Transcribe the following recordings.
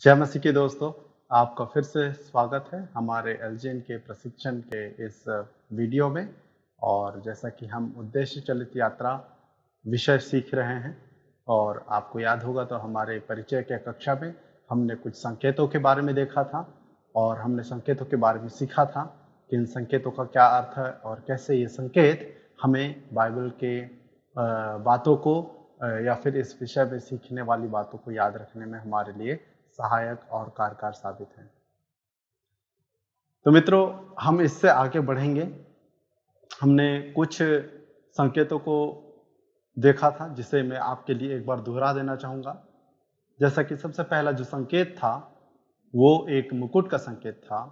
जय मसीह के दोस्तों, आपका फिर से स्वागत है हमारे एलजीएन के प्रशिक्षण के इस वीडियो में। और जैसा कि हम उद्देश्य चलित यात्रा विषय सीख रहे हैं, और आपको याद होगा तो हमारे परिचय के कक्षा में हमने कुछ संकेतों के बारे में देखा था, और हमने संकेतों के बारे में सीखा था कि इन संकेतों का क्या अर्थ है और कैसे ये संकेत हमें बाइबल के बातों को या फिर इस विषय में सीखने वाली बातों को याद रखने में हमारे लिए सहायक और कारगर साबित है। तो मित्रों, हम इससे आगे बढ़ेंगे। हमने कुछ संकेतों को देखा था जिसे मैं आपके लिए एक बार दोहरा देना चाहूँगा। जैसा कि सबसे पहला जो संकेत था वो एक मुकुट का संकेत था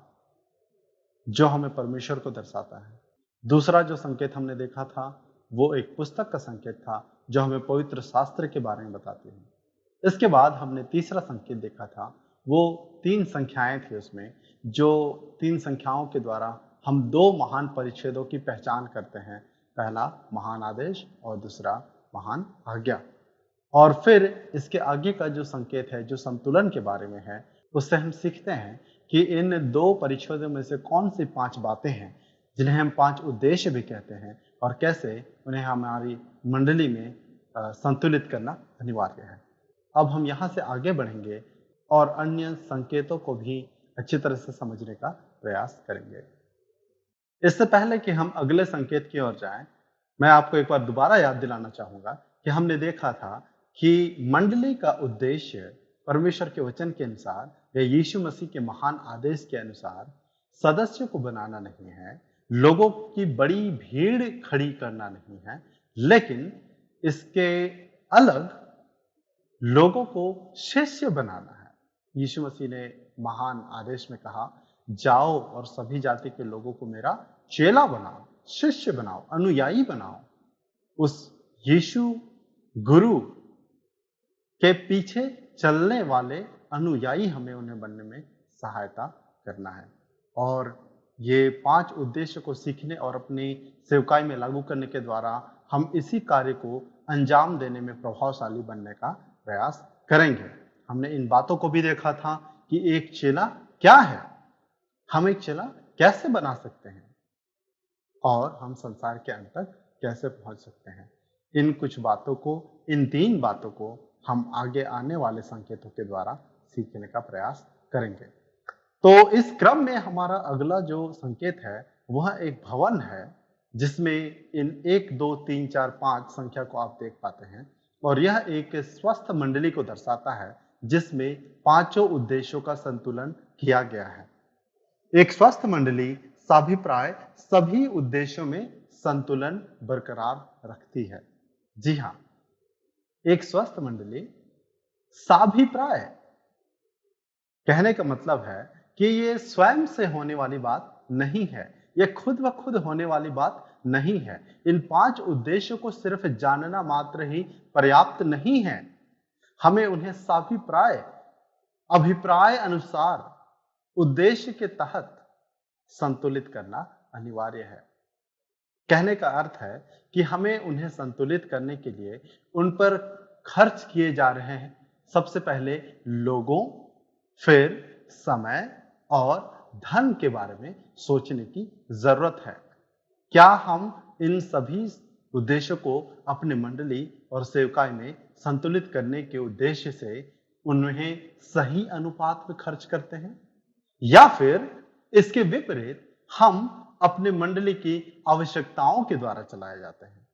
जो हमें परमेश्वर को दर्शाता है। दूसरा जो संकेत हमने देखा था वो एक पुस्तक का संकेत था जो हमें पवित्र शास्त्र के बारे में बताती है। इसके बाद हमने तीसरा संकेत देखा था, वो 3 संख्याएं थी उसमें, जो 3 संख्याओं के द्वारा हम 2 महान परिच्छेदों की पहचान करते हैं। पहला महान आदेश और दूसरा महान आज्ञा। और फिर इसके आगे का जो संकेत है, जो संतुलन के बारे में है, उससे हम सीखते हैं कि इन 2 परिच्छेदों में से कौन सी 5 बातें हैं जिन्हें हम 5 उद्देश्य भी कहते हैं, और कैसे उन्हें हमारी मंडली में संतुलित करना अनिवार्य है। अब हम यहाँ से आगे बढ़ेंगे और अन्य संकेतों को भी अच्छी तरह से समझने का प्रयास करेंगे। इससे पहले कि हम अगले संकेत की ओर जाएं, मैं आपको एक बार दोबारा याद दिलाना चाहूंगा कि हमने देखा था कि मंडली का उद्देश्य परमेश्वर के वचन के अनुसार या यीशु मसीह के महान आदेश के अनुसार सदस्यों को बनाना नहीं है, लोगों की बड़ी भीड़ खड़ी करना नहीं है, लेकिन इसके अलग लोगों को शिष्य बनाना है। यीशु मसीह ने महान आदेश में कहा, जाओ और सभी जाति के लोगों को मेरा चेला बनाओ, शिष्य बनाओ, अनुयायी बनाओ। उस यीशु गुरु के पीछे चलने वाले अनुयायी हमें उन्हें बनने में सहायता करना है। और ये 5 उद्देश्य को सीखने और अपनी सेवकाई में लागू करने के द्वारा हम इसी कार्य को अंजाम देने में प्रभावशाली बनने का प्रयास करेंगे। हमने इन बातों को भी देखा था कि एक चेला क्या है, हम एक चेला कैसे बना सकते हैं, और हम संसार के अंत तक कैसे पहुंच सकते हैं। इन कुछ बातों को, इन 3 बातों को हम आगे आने वाले संकेतों के द्वारा सीखने का प्रयास करेंगे। तो इस क्रम में हमारा अगला जो संकेत है वह एक भवन है, जिसमें इन 1 2 3 4 5 संख्या को आप देख पाते हैं, और यह एक स्वस्थ मंडली को दर्शाता है जिसमें 5 उद्देश्यों का संतुलन किया गया है। एक स्वस्थ मंडली साभिप्राय सभी उद्देश्यों में संतुलन बरकरार रखती है। जी हां, एक स्वस्थ मंडली साभिप्राय कहने का मतलब है कि ये स्वयं से होने वाली बात नहीं है, ये खुद ब खुद होने वाली बात नहीं है। इन 5 उद्देश्यों को सिर्फ जानना मात्र ही पर्याप्त नहीं है, हमें उन्हें साभिप्राय, अभिप्राय अनुसार, उद्देश्य के तहत संतुलित करना अनिवार्य है। कहने का अर्थ है कि हमें उन्हें संतुलित करने के लिए उन पर खर्च किए जा रहे हैं सबसे पहले लोगों, फिर समय और धन के बारे में सोचने की जरूरत है। क्या हम इन सभी उद्देश्यों को अपने मंडली और सेवकाई में संतुलित करने के उद्देश्य से उन्हें सही अनुपात में खर्च करते हैं, या फिर इसके विपरीत हम अपने मंडली की आवश्यकताओं के द्वारा चलाए जाते हैं,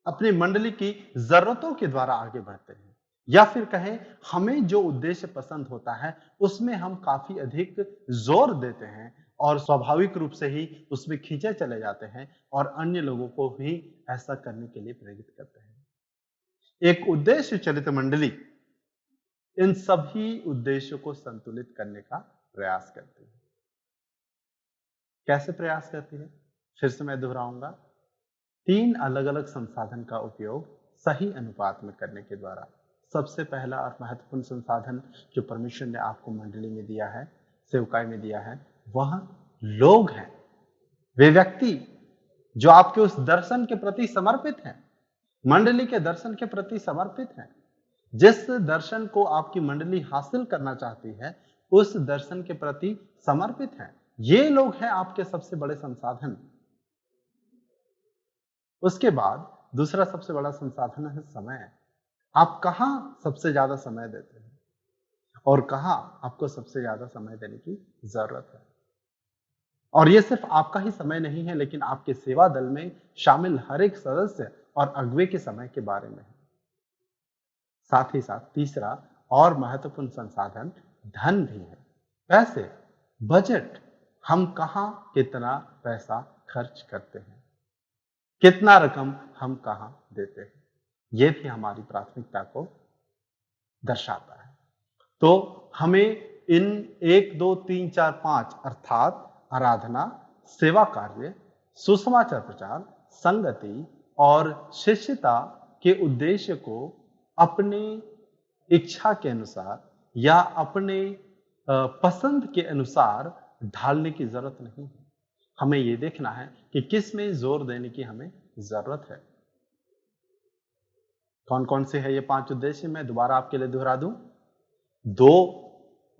अपनी मंडली की जरूरतों के द्वारा आगे बढ़ते हैं, या फिर कहें हमें जो उद्देश्य पसंद होता है उसमें हम काफी अधिक जोर देते हैं और स्वाभाविक रूप से ही उसमें खींचे चले जाते हैं और अन्य लोगों को भी ऐसा करने के लिए प्रेरित करते हैं। एक उद्देश्य चलित मंडली इन सभी उद्देश्यों को संतुलित करने का प्रयास करती है। कैसे प्रयास करती है? फिर से मैं दोहराऊंगा, 3 अलग अलग संसाधन का उपयोग सही अनुपात में करने के द्वारा। सबसे पहला और महत्वपूर्ण संसाधन जो परमेश्वर ने आपको मंडली में दिया है, सेवकाई में दिया है, वह लोग हैं, वे व्यक्ति जो आपके उस दर्शन के प्रति समर्पित हैं, मंडली के दर्शन के प्रति समर्पित हैं। जिस दर्शन को आपकी मंडली हासिल करना चाहती है, उस दर्शन के प्रति समर्पित है। ये लोग हैं आपके सबसे बड़े संसाधन। उसके बाद दूसरा सबसे बड़ा संसाधन है समय। आप कहां सबसे ज्यादा समय देते हैं और कहां आपको सबसे ज्यादा समय देने की जरूरत है। और ये सिर्फ आपका ही समय नहीं है, लेकिन आपके सेवा दल में शामिल हर एक सदस्य और अगुवे के समय के बारे में है। साथ ही साथ तीसरा और महत्वपूर्ण संसाधन धन भी है। पैसे, बजट, हम कहां कितना पैसा खर्च करते हैं, कितना रकम हम कहां देते हैं, यह भी हमारी प्राथमिकता को दर्शाता है। तो हमें इन 1, 2, 3, 4, 5 अर्थात आराधना, सेवा कार्य, सुसमाचार प्रचार, संगति और शिष्यता के उद्देश्य को अपने इच्छा के अनुसार या अपने पसंद के अनुसार ढालने की जरूरत नहीं है। हमें यह देखना है कि किस में जोर देने की हमें जरूरत है। कौन कौन से है ये 5 उद्देश्य, मैं दोबारा आपके लिए दोहरा दूं। 2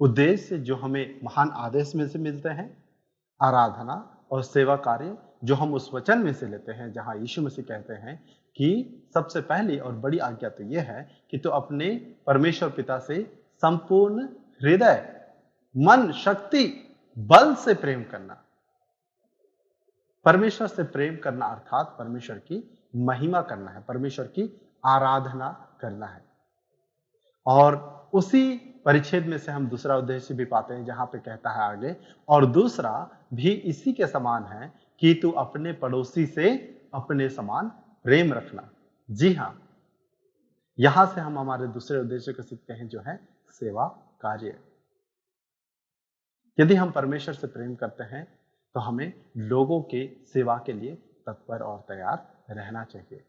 उद्देश्य जो हमें महान आदेश में से मिलते हैं, आराधना और सेवा कार्य, जो हम उस वचन में से लेते हैं जहां यीशु मसीह कहते हैं कि सबसे पहली और बड़ी आज्ञा तो यह है कि तो अपने परमेश्वर पिता से संपूर्ण हृदय, मन, शक्ति, बल से प्रेम करना। परमेश्वर से प्रेम करना अर्थात परमेश्वर की महिमा करना है, परमेश्वर की आराधना करना है। और उसी परिच्छेद में से हम दूसरा उद्देश्य भी पाते हैं जहां पे कहता है आगे, और दूसरा भी इसी के समान है कि तू अपने पड़ोसी से अपने समान प्रेम रखना। जी हां, यहां से हम हमारे दूसरे उद्देश्य को सीखते हैं, जो है सेवा कार्य। यदि हम परमेश्वर से प्रेम करते हैं तो हमें लोगों के सेवा के लिए तत्पर और तैयार रहना चाहिए।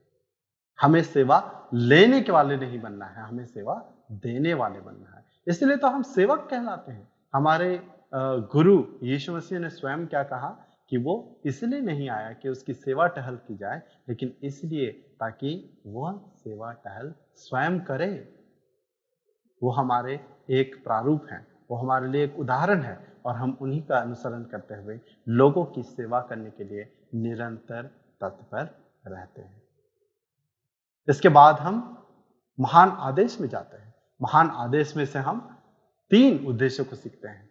हमें सेवा लेने के वाले नहीं बनना है, हमें सेवा देने वाले बनना है। इसलिए तो हम सेवक कहलाते हैं। हमारे गुरु यीशु मसीह ने स्वयं क्या कहा कि वो इसलिए नहीं आया कि उसकी सेवा टहल की जाए, लेकिन इसलिए ताकि वह सेवा टहल स्वयं करे। वो हमारे एक प्रारूप हैं, वो हमारे लिए एक उदाहरण है, और हम उन्हीं का अनुसरण करते हुए लोगों की सेवा करने के लिए निरंतर तत्पर रहते हैं। इसके बाद हम महान आदेश में जाते हैं। महान आदेश में से हम 3 उद्देश्यों को सीखते हैं।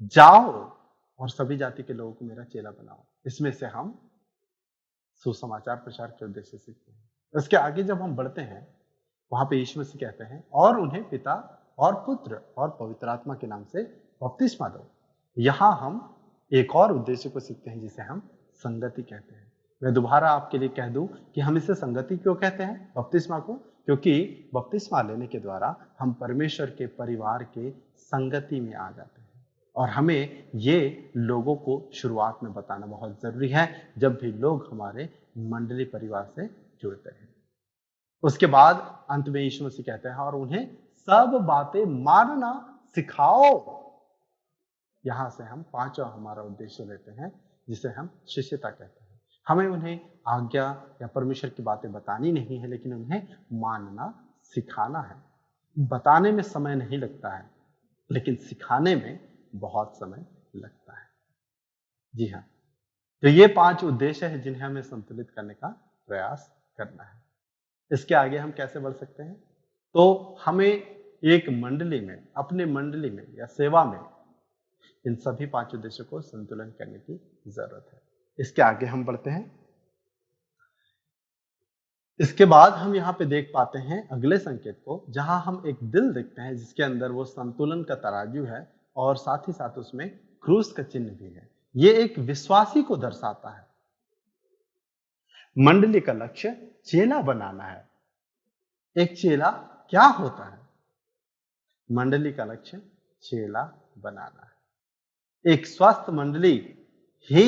जाओ और सभी जाति के लोगों को मेरा चेला बनाओ। इसमें से हम सुसमाचार प्रचार के उद्देश्य सीखते हैं। इसके आगे जब हम बढ़ते हैं, वहां पे यीशु मसीह कहते हैं, और उन्हें पिता और पुत्र और पवित्र आत्मा के नाम से बपतिस्मा दो। यहां हम एक और उद्देश्य को सीखते हैं जिसे हम संगति कहते हैं। मैं दोबारा आपके लिए कह दूं कि हम इसे संगति क्यों कहते हैं, बपतिस्मा को, क्योंकि बपतिस्मा लेने के द्वारा हम परमेश्वर के परिवार के संगति में आ जाते हैं। और हमें ये लोगों को शुरुआत में बताना बहुत जरूरी है जब भी लोग हमारे मंडली परिवार से जुड़ते हैं। उसके बाद अंत में यीशु मसीह कहते हैं, और उन्हें सब बातें मानना सिखाओ। यहां से हम 5वां हमारा उद्देश्य लेते हैं जिसे हम शिष्यता कहते हैं। हमें उन्हें आज्ञा या परमेश्वर की बातें बतानी नहीं है, लेकिन उन्हें मानना सिखाना है। बताने में समय नहीं लगता है, लेकिन सिखाने में बहुत समय लगता है। जी हाँ, तो ये 5 उद्देश्य है जिन्हें हमें संतुलित करने का प्रयास करना है। इसके आगे हम कैसे बढ़ सकते हैं? तो हमें एक मंडली में, अपने मंडली में या सेवा में इन सभी 5 उद्देश्यों को संतुलन करने की जरूरत है। इसके आगे हम बढ़ते हैं। इसके बाद हम यहाँ पे देख पाते हैं अगले संकेत को, जहां हम एक दिल देखते हैं जिसके अंदर वो संतुलन का तराजू है, और साथ ही साथ उसमें क्रूस का चिन्ह भी है। ये एक विश्वासी को दर्शाता है। मंडली का लक्ष्य चेला बनाना है। एक चेला क्या होता है? मंडली का लक्ष्य चेला बनाना है। एक स्वस्थ मंडली ही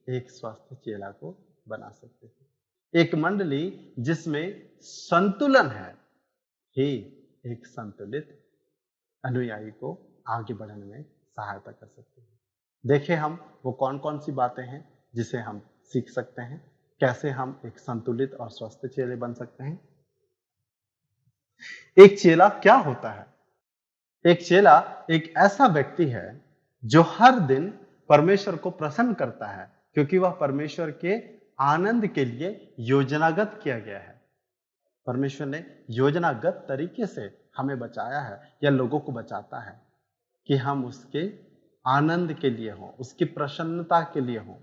एक स्वस्थ चेला को बना सकते हैं। एक मंडली जिसमें संतुलन है ही एक संतुलित अनुयायी को आगे बढ़ने में सहायता कर सकते हैं। देखें हम वो कौन कौन सी बातें हैं जिसे हम सीख सकते हैं, कैसे हम एक संतुलित और स्वस्थ चेले बन सकते हैं। एक चेला क्या होता है? एक चेला एक ऐसा व्यक्ति है जो हर दिन परमेश्वर को प्रसन्न करता है, क्योंकि वह परमेश्वर के आनंद के लिए योजनागत किया गया है। परमेश्वर ने योजनागत तरीके से हमें बचाया है या लोगों को बचाता है कि हम उसके आनंद के लिए हों, उसकी प्रसन्नता के लिए हों,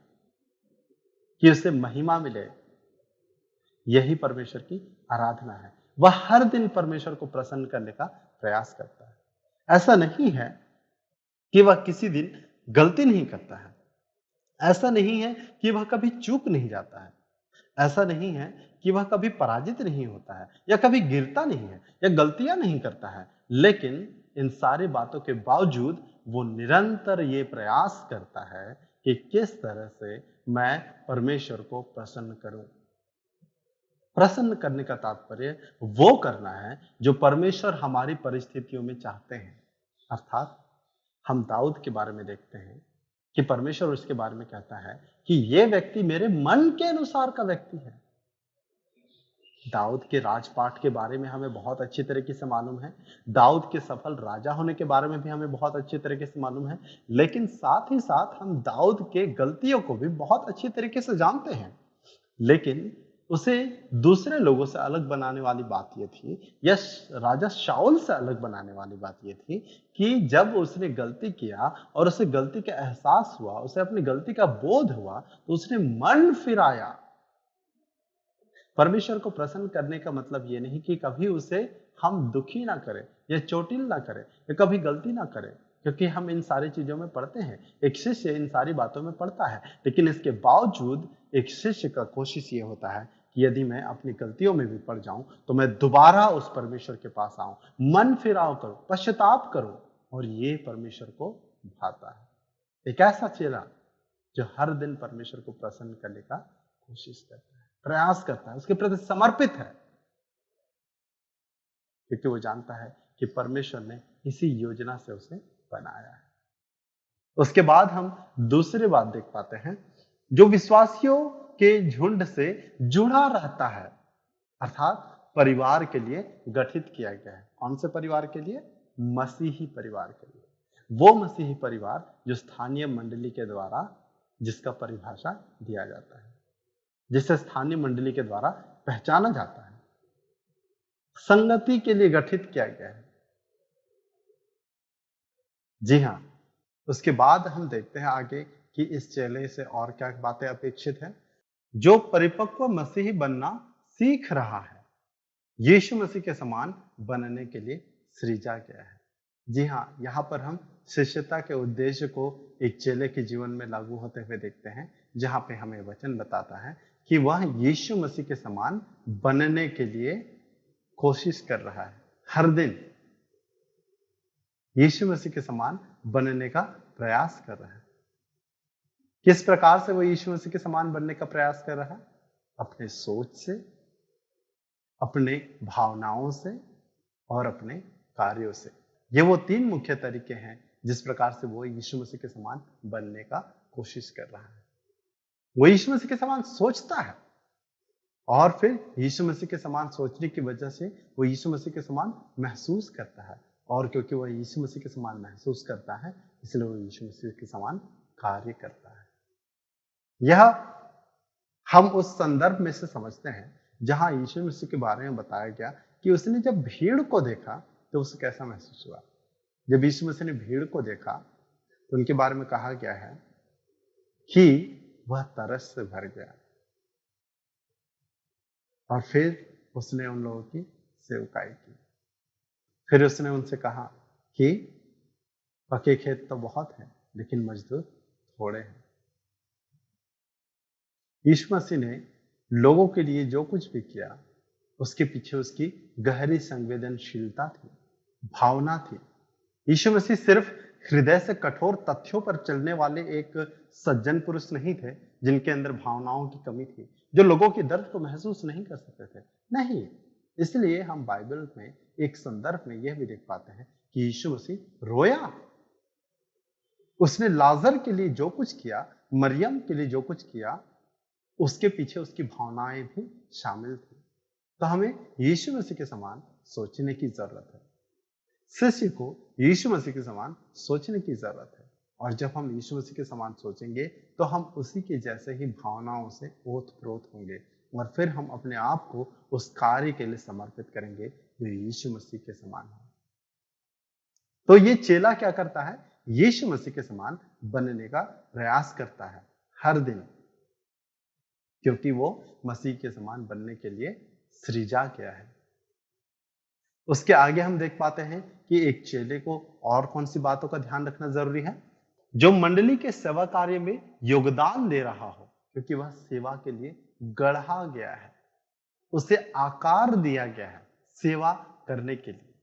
कि उसे महिमा मिले। यही परमेश्वर की आराधना है। वह हर दिन परमेश्वर को प्रसन्न करने का प्रयास करता है। ऐसा नहीं है कि वह किसी दिन गलती नहीं करता है। ऐसा नहीं है कि वह कभी चूक नहीं जाता है। ऐसा नहीं है कि वह कभी पराजित नहीं होता है या कभी गिरता नहीं है या गलतियां नहीं करता है। लेकिन इन सारी बातों के बावजूद वो निरंतर ये प्रयास करता है कि किस तरह से मैं परमेश्वर को प्रसन्न करूं। प्रसन्न करने का तात्पर्य वो करना है जो परमेश्वर हमारी परिस्थितियों में चाहते हैं। अर्थात हम दाऊद के बारे में देखते हैं कि परमेश्वर उसके बारे में कहता है कि ये व्यक्ति मेरे मन के अनुसार का व्यक्ति है। दाऊद के राजपाट के बारे में हमें बहुत अच्छी तरीके से मालूम है। दाऊद के सफल राजा होने के बारे में भी हमें बहुत अच्छी तरीके से मालूम है। लेकिन साथ ही साथ हम दाऊद के गलतियों को भी बहुत अच्छी तरीके से जानते हैं। लेकिन उसे दूसरे लोगों से अलग बनाने वाली बात यह थी, या राजा शाऊल से अलग बनाने वाली बात यह थी, कि जब उसने गलती किया और उसे गलती का एहसास हुआ, उसे अपनी गलती का बोध हुआ, तो उसने मन फिराया। परमेश्वर को प्रसन्न करने का मतलब यह नहीं कि कभी उसे हम दुखी ना करें या चोटिल ना करें या कभी गलती ना करें, क्योंकि हम इन सारी चीजों में पढ़ते हैं। एक शिष्य इन सारी बातों में पढ़ता है, लेकिन इसके बावजूद एक शिष्य का कोशिश ये होता है कि यदि मैं अपनी गलतियों में भी पड़ जाऊं तो मैं दोबारा उस परमेश्वर के पास आऊं, मन फिराव करूं, पश्चाताप करूं, और ये परमेश्वर को भाता है। एक ऐसा चेला जो हर दिन परमेश्वर को प्रसन्न करने का कोशिश करता है, प्रयास करता है, उसके प्रति समर्पित है, क्योंकि वो जानता है कि परमेश्वर ने इसी योजना से उसे बनाया है। उसके बाद हम दूसरी बात देख पाते हैं, जो विश्वासियों के झुंड से जुड़ा रहता है, अर्थात परिवार के लिए गठित किया गया है। कौन से परिवार के लिए? मसीही परिवार के लिए। वो मसीही परिवार जो स्थानीय मंडली के द्वारा, जिसका परिभाषा दिया जाता है, जिसे स्थानीय मंडली के द्वारा पहचाना जाता है, संगति के लिए गठित किया गया है। जी हां। उसके बाद हम देखते हैं आगे कि इस चेले से और क्या बातें अपेक्षित है। जो परिपक्व मसीही बनना सीख रहा है, यीशु मसीह के समान बनने के लिए सृजा गया है। जी हां, यहां पर हम शिष्यता के उद्देश्य को एक चेले के जीवन में लागू होते हुए देखते हैं, जहां पे हमें वचन बताता है कि वह यीशु मसीह के समान बनने के लिए कोशिश कर रहा है। हर दिन यीशु मसीह के समान बनने का प्रयास कर रहा है। किस प्रकार से वो यीशु मसीह के समान बनने का प्रयास कर रहा है? अपने सोच से, अपने भावनाओं से और अपने कार्यों से। ये वो तीन मुख्य तरीके हैं जिस प्रकार से वो यीशु मसीह के समान बनने का कोशिश कर रहा है। वो यीशु मसीह के समान सोचता है, और फिर यीशु मसीह के समान सोचने की वजह से वो यीशु मसीह के समान महसूस करता है, और क्योंकि वो यीशु मसीह के समान महसूस करता है, इसलिए वो यीशु मसीह के समान कार्य करता है। यह हम उस संदर्भ में से समझते हैं जहां यीशु मसीह के बारे में बताया गया कि उसने जब भीड़ को देखा तो उसे कैसा महसूस हुआ। जब यीशु मसीह ने भीड़ को देखा तो उनके बारे में कहा गया है कि वह तरस से भर गया, और फिर उसने उन लोगों की सेवकाई की। फिर उसने उनसे कहा कि पके खेत तो बहुत हैं, लेकिन मजदूर थोड़े हैं। यीशु मसीह ने लोगों के लिए जो कुछ भी किया, उसके पीछे उसकी गहरी संवेदनशीलता थी, भावना थी। यीशु मसीह सिर्फ हृदय से कठोर तथ्यों पर चलने वाले एक सज्जन पुरुष नहीं थे जिनके अंदर भावनाओं की कमी थी, जो लोगों के दर्द को महसूस नहीं कर सकते थे। नहीं, इसलिए हम बाइबल में एक संदर्भ में यह भी देख पाते हैं कि यीशु मसीह रोया। उसने लाजर के लिए जो कुछ किया, मरियम के लिए जो कुछ किया, उसके पीछे उसकी भावनाएं भी शामिल थी। तो हमें यीशु मसीह के समान सोचने की जरूरत है। शिष्य को यीशु मसीह के समान सोचने की जरूरत है। और जब हम यीशु मसीह के समान सोचेंगे तो हम उसी के जैसे ही भावनाओं से ओत-प्रोत होंगे और फिर हम अपने आप को उस कार्य के लिए समर्पित करेंगे जो यीशु मसीह के समान है। तो ये चेला क्या करता है? यीशु मसीह के समान बनने का प्रयास करता है हर दिन, क्योंकि वो मसीह के समान बनने के लिए सृजा गया है। उसके आगे हम देख पाते हैं कि एक चेले को और कौन सी बातों का ध्यान रखना जरूरी है? जो मंडली के सेवा कार्य में योगदान दे रहा हो, क्योंकि वह सेवा के लिए गढ़ा गया है, उसे आकार दिया गया है सेवा करने के लिए।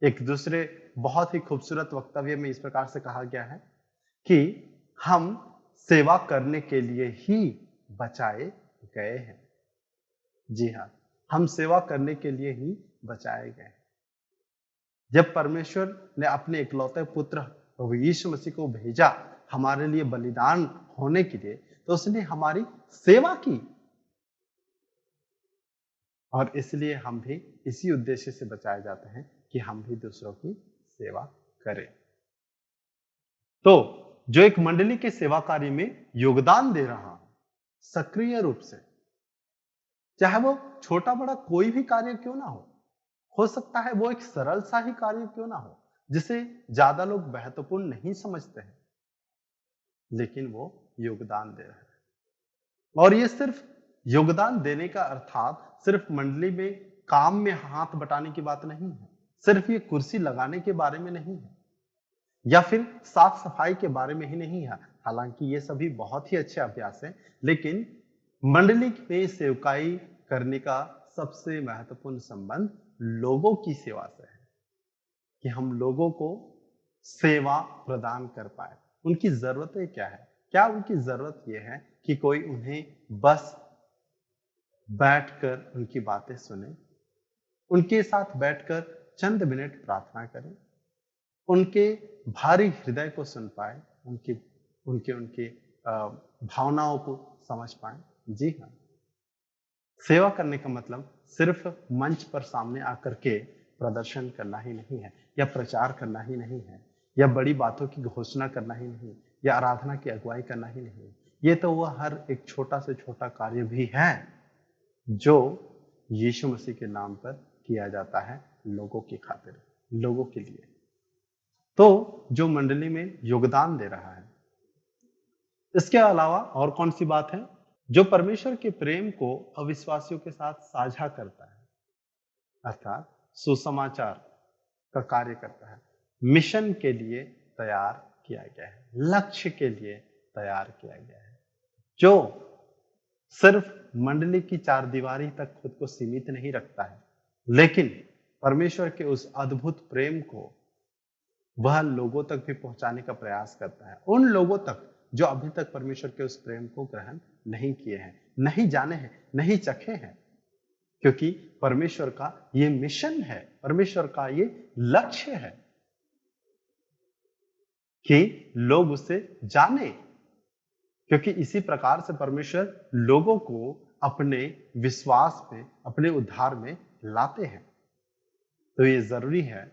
एक दूसरे बहुत ही खूबसूरत वक्तव्य में इस प्रकार से कहा गया है कि हम सेवा करने के लिए ही बचाए गए हैं। जी हाँ, हम सेवा करने के लिए ही बचाए गए हैं। जब परमेश्वर ने अपने इकलौते पुत्र प्रभु यीशु मसीह को भेजा हमारे लिए बलिदान होने के लिए, तो उसने हमारी सेवा की और इसलिए हम भी इसी उद्देश्य से बचाए जाते हैं कि हम भी दूसरों की सेवा करें। तो जो एक मंडली के सेवा कार्य में योगदान दे रहा हो सक्रिय रूप से, चाहे वो छोटा बड़ा कोई भी कार्य क्यों ना हो सकता है वो एक सरल सा ही कार्य क्यों ना हो जिसे ज्यादा लोग महत्वपूर्ण नहीं समझते हैं, लेकिन वो योगदान दे रहे हैं। और ये सिर्फ योगदान देने का अर्थात सिर्फ मंडली में काम में हाथ बटाने की बात नहीं है, सिर्फ ये कुर्सी लगाने के बारे में नहीं है या फिर साफ सफाई के बारे में ही नहीं है। हालांकि ये सभी बहुत ही अच्छे अभ्यास हैं, लेकिन मंडली में सेवकाई करने का सबसे महत्वपूर्ण संबंध लोगों की सेवा से है कि हम लोगों को सेवा प्रदान कर पाए। उनकी जरूरतें क्या है? क्या उनकी जरूरत यह है कि कोई उन्हें बस बैठकर उनकी बातें सुने, उनके साथ बैठकर चंद मिनट प्रार्थना करें, उनके भारी हृदय को सुन पाए, उनके उनके उनके भावनाओं को समझ पाए? जी हाँ, सेवा करने का मतलब सिर्फ मंच पर सामने आकर के प्रदर्शन करना ही नहीं है या प्रचार करना ही नहीं है या बड़ी बातों की घोषणा करना ही नहीं या आराधना की अगुवाई करना ही नहीं। ये तो वह हर एक छोटा से छोटा कार्य भी है जो यीशु मसीह के नाम पर किया जाता है लोगों की खातिर, लोगों के लिए। तो जो मंडली में योगदान दे रहा है, इसके अलावा और कौन सी बात है? जो परमेश्वर के प्रेम को अविश्वासियों के साथ साझा करता है, अर्थात सुसमाचार का कार्य करता है, मिशन के लिए तैयार किया गया है, लक्ष्य के लिए तैयार किया गया है, जो सिर्फ मंडली की चार दीवारी तक खुद को सीमित नहीं रखता है, लेकिन परमेश्वर के उस अद्भुत प्रेम को वह लोगों तक भी पहुंचाने का प्रयास करता है, उन लोगों तक जो अभी तक परमेश्वर के उस प्रेम को ग्रहण नहीं किए हैं, नहीं जाने हैं, नहीं चखे हैं। क्योंकि परमेश्वर का ये मिशन है, परमेश्वर का ये लक्ष्य है कि लोग उसे जाने, क्योंकि इसी प्रकार से परमेश्वर लोगों को अपने विश्वास में, अपने उद्धार में लाते हैं। तो ये जरूरी है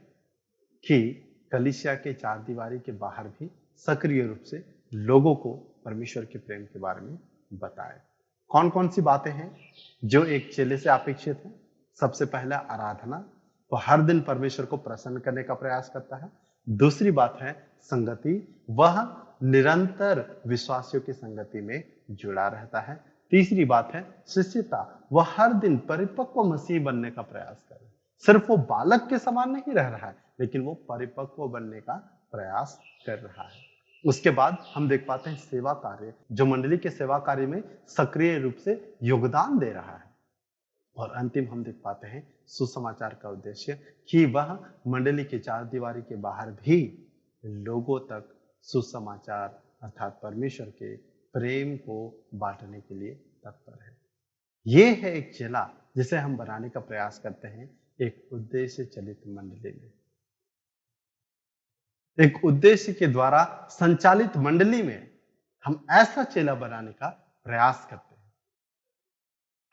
कि कलीसिया के चार दीवारी के बाहर भी सक्रिय रूप से लोगों को परमेश्वर के प्रेम के बारे में बताए। कौन कौन सी बातें हैं जो एक चेले से अपेक्षित है? सबसे पहला आराधना, वो हर दिन परमेश्वर को प्रसन्न करने का प्रयास करता है। दूसरी बात है संगति, वह निरंतर विश्वासियों की संगति में जुड़ा रहता है। तीसरी बात है शिष्यता, वह हर दिन परिपक्व मसीह बनने का प्रयास कर रहा है। सिर्फ वो बालक के समान नहीं रह रहा है, लेकिन वो परिपक्व बनने का प्रयास कर रहा है। उसके बाद हम देख पाते हैं सेवा कार्य, जो मंडली के सेवा कार्य में सक्रिय रूप से योगदान दे रहा है। और अंतिम हम देख पाते हैं सुसमाचार का उद्देश्य कि वह मंडली के चार दीवारी के बाहर भी लोगों तक सुसमाचार अर्थात परमेश्वर के प्रेम को बांटने के लिए तत्पर है। ये है एक चेला जिसे हम बनाने का प्रयास करते हैं एक उद्देश्य चलित मंडली में, एक उद्देश्य के द्वारा संचालित मंडली में हम ऐसा चेला बनाने का प्रयास करते हैं।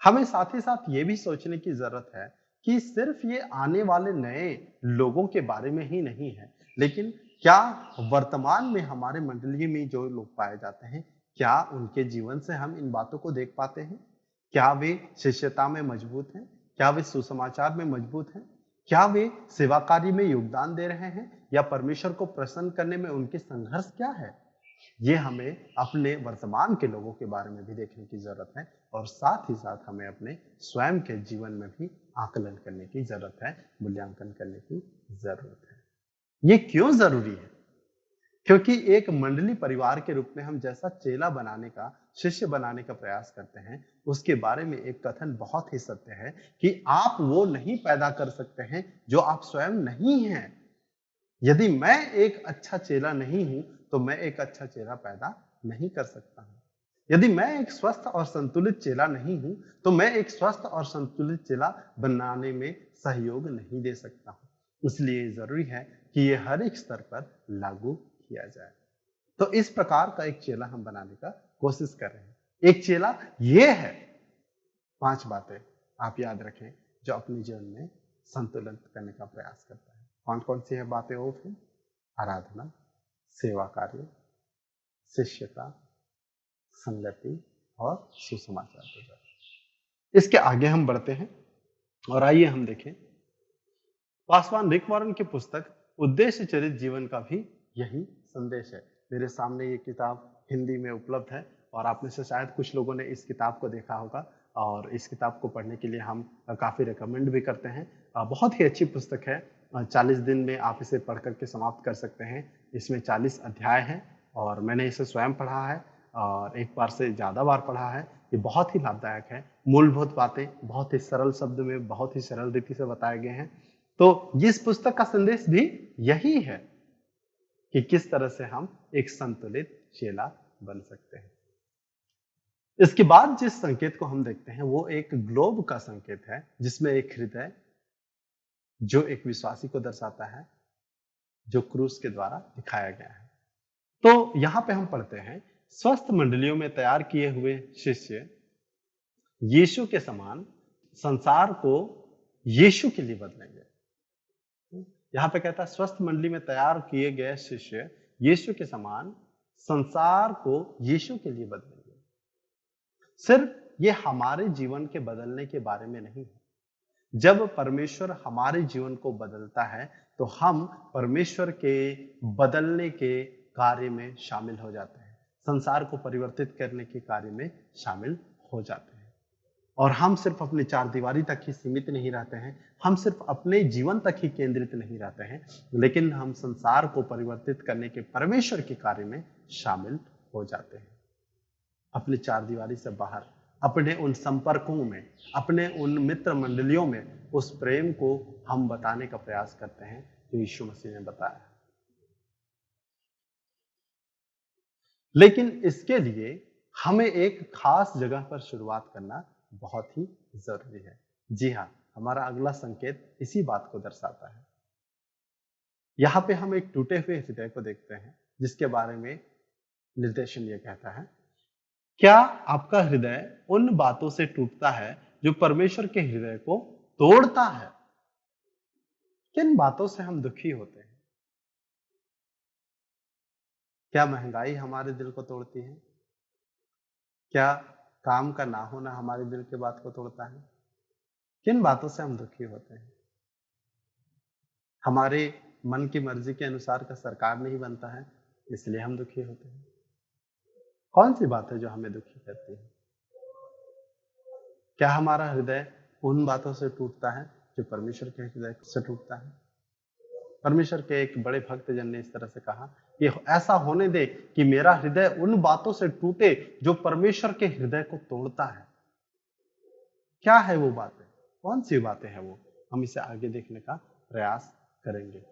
हमें साथ ही साथ ये भी सोचने की जरूरत है कि सिर्फ ये आने वाले नए लोगों के बारे में ही नहीं है, लेकिन क्या वर्तमान में हमारे मंडली में जो लोग पाए जाते हैं, क्या उनके जीवन से हम इन बातों को देख पाते हैं? क्या वे शिष्यता में मजबूत हैं? क्या वे सुसमाचार में मजबूत हैं? क्या वे सेवा कार्य में योगदान दे रहे हैं, या परमेश्वर को प्रसन्न करने में उनके संघर्ष क्या है? ये हमें अपने वर्तमान के लोगों के बारे में भी देखने की जरूरत है, और साथ ही साथ हमें अपने स्वयं के जीवन में भी आकलन करने की जरूरत है, मूल्यांकन करने की जरूरत है। ये क्यों जरूरी है? क्योंकि एक मंडली परिवार के रूप में हम जैसा चेला बनाने का, शिष्य बनाने का प्रयास करते हैं, उसके बारे में एक कथन बहुत ही सत्य है कि आप वो नहीं पैदा कर सकते हैं जो आप स्वयं नहीं हैं। यदि मैं एक अच्छा चेला नहीं हूं, तो मैं एक अच्छा चेला पैदा नहीं कर सकता हूं। यदि मैं एक स्वस्थ और संतुलित चेला नहीं हूं, तो मैं एक स्वस्थ और संतुलित चेला बनाने में सहयोग नहीं दे सकता हूं। इसलिए जरूरी है कि ये हर एक स्तर पर लागू किया जाए। तो इस प्रकार का एक चेला हम बनाने का कोशिश कर रहे हैं। एक चेला ये है, 5 बातें आप याद रखें जो अपने जीवन में संतुलन करने का प्रयास करता है। कौन कौन सी है बातें वो फिर? आराधना, सेवा कार्य, शिष्यता, संगति और सुसमाचार प्रचार। इसके आगे हम बढ़ते हैं और आइए हम देखें पासवान रिक वॉरेन की पुस्तक उद्देश्य चरित जीवन का भी यही संदेश है। मेरे सामने ये किताब हिंदी में उपलब्ध है और आप में से शायद कुछ लोगों ने इस किताब को देखा होगा, और इस किताब को पढ़ने के लिए हम काफ़ी रिकमेंड भी करते हैं। बहुत ही अच्छी पुस्तक है। 40 दिन में आप इसे पढ़ करके समाप्त कर सकते हैं। इसमें 40 अध्याय हैं और मैंने इसे स्वयं पढ़ा है और एक बार से ज़्यादा बार पढ़ा है। ये बहुत ही लाभदायक है। मूलभूत बातें बहुत ही सरल शब्द में, बहुत ही सरल रीति से बताए गए हैं। तो इस पुस्तक का संदेश भी यही है कि किस तरह से हम एक संतुलित चेला बन सकते हैं। इसके बाद जिस संकेत को हम देखते हैं वो एक ग्लोब का संकेत है, जिसमें एक हृदय जो एक विश्वासी को दर्शाता है, जो क्रूस के द्वारा दिखाया गया है। तो यहां पे हम पढ़ते हैं, स्वस्थ मंडलियों में तैयार किए हुए शिष्य यीशु के समान संसार को यीशु के लिए बदलेंगे। यहां पे कहता है स्वस्थ मंडली में तैयार किए गए शिष्य यीशु के समान संसार को यीशु के लिए बदलेंगे। सिर्फ ये हमारे जीवन के बदलने के बारे में नहीं है। जब परमेश्वर हमारे जीवन को बदलता है तो हम परमेश्वर के बदलने के कार्य में शामिल हो जाते हैं, संसार को परिवर्तित करने के कार्य में शामिल हो जाते हैं। और हम सिर्फ अपनी चार दीवारी तक ही सीमित नहीं रहते हैं, हम सिर्फ अपने जीवन तक ही केंद्रित नहीं रहते हैं, लेकिन हम संसार को परिवर्तित करने के परमेश्वर के कार्य में शामिल हो जाते हैं। अपनी चार दीवारी से बाहर, अपने उन संपर्कों में, अपने उन मित्र मंडलियों में उस प्रेम को हम बताने का प्रयास करते हैं जो यीशु मसीह ने बताया। लेकिन इसके लिए हमें एक खास जगह पर शुरुआत करना बहुत ही जरूरी है। जी हाँ, हमारा अगला संकेत इसी बात को दर्शाता है। यहां पे हम एक टूटे हुए हृदय को देखते हैं, जिसके बारे में निर्देशन ये कहता है, क्या आपका हृदय उन बातों से टूटता है जो परमेश्वर के हृदय को तोड़ता है? किन बातों से हम दुखी होते हैं? क्या महंगाई हमारे दिल को तोड़ती है? क्या काम का ना होना हमारे दिल के बात को तोड़ता है? किन बातों से हम दुखी होते हैं? हमारे मन की मर्जी के अनुसार का सरकार नहीं बनता है, इसलिए हम दुखी होते हैं। कौन सी बात है जो हमें दुखी करती है? क्या हमारा हृदय उन बातों से टूटता है जो परमेश्वर के हृदय से टूटता है? परमेश्वर के एक बड़े भक्तजन ने इस तरह से कहा कि ऐसा होने दे कि मेरा हृदय उन बातों से टूटे जो परमेश्वर के हृदय को तोड़ता है। क्या है वो बातें? कौन सी बातें हैं वो? हम इसे आगे देखने का प्रयास करेंगे।